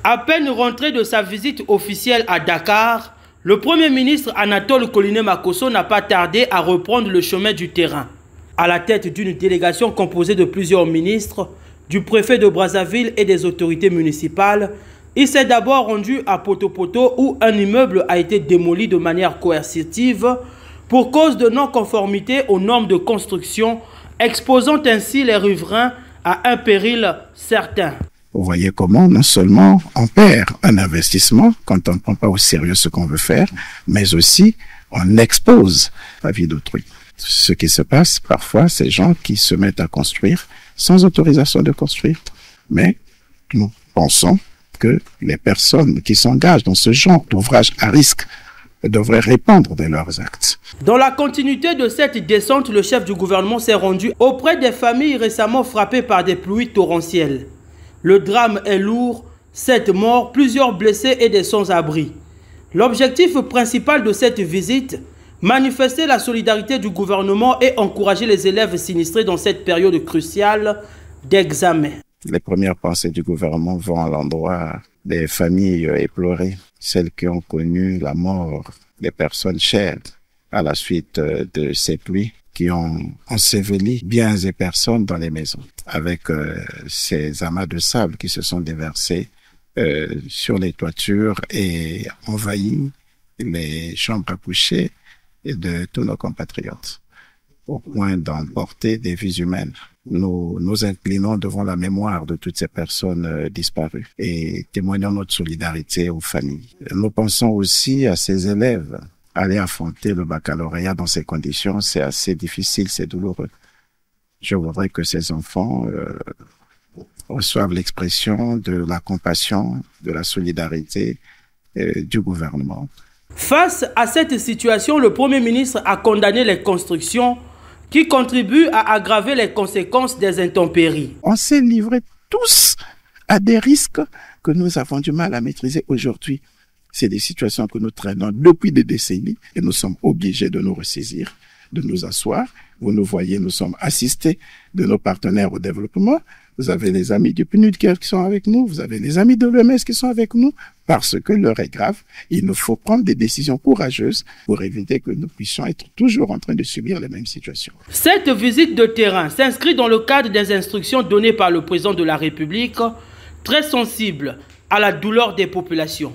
À peine rentré de sa visite officielle à Dakar, le Premier ministre Anatole Koliné-Makosso n'a pas tardé à reprendre le chemin du terrain. À la tête d'une délégation composée de plusieurs ministres, du préfet de Brazzaville et des autorités municipales, il s'est d'abord rendu à Poto-Poto où un immeuble a été démoli de manière coercitive pour cause de non-conformité aux normes de construction, exposant ainsi les riverains à un péril certain. Vous voyez comment non seulement on perd un investissement quand on ne prend pas au sérieux ce qu'on veut faire, mais aussi on expose la vie d'autrui. Ce qui se passe parfois, c'est gens qui se mettent à construire sans autorisation de construire. Mais nous pensons que les personnes qui s'engagent dans ce genre d'ouvrage à risque devraient répondre de leurs actes. Dans la continuité de cette descente, le chef du gouvernement s'est rendu auprès des familles récemment frappées par des pluies torrentielles. Le drame est lourd, 7 morts, plusieurs blessés et des sans-abri. L'objectif principal de cette visite, manifester la solidarité du gouvernement et encourager les élèves sinistrés dans cette période cruciale d'examen. Les premières pensées du gouvernement vont à l'endroit des familles éplorées, celles qui ont connu la mort des personnes chères à la suite de ces pluies qui ont enseveli biens et personnes dans les maisons, avec ces amas de sable qui se sont déversés sur les toitures et envahi les chambres à coucher de tous nos compatriotes, au point d'emporter des vies humaines. Nous nous inclinons devant la mémoire de toutes ces personnes disparues et témoignons notre solidarité aux familles. Nous pensons aussi à ces élèves. Aller affronter le baccalauréat dans ces conditions, c'est assez difficile, c'est douloureux. Je voudrais que ces enfants reçoivent l'expression de la compassion, de la solidarité du gouvernement. Face à cette situation, le Premier ministre a condamné les constructions qui contribuent à aggraver les conséquences des intempéries. On s'est livrés tous à des risques que nous avons du mal à maîtriser aujourd'hui. C'est des situations que nous traînons depuis des décennies et nous sommes obligés de nous ressaisir, de nous asseoir. Vous nous voyez, nous sommes assistés de nos partenaires au développement. Vous avez les amis du PNUD qui sont avec nous, vous avez les amis de l'OMS qui sont avec nous, parce que l'heure est grave. Il nous faut prendre des décisions courageuses pour éviter que nous puissions être toujours en train de subir les mêmes situations. Cette visite de terrain s'inscrit dans le cadre des instructions données par le président de la République, très sensible à la douleur des populations.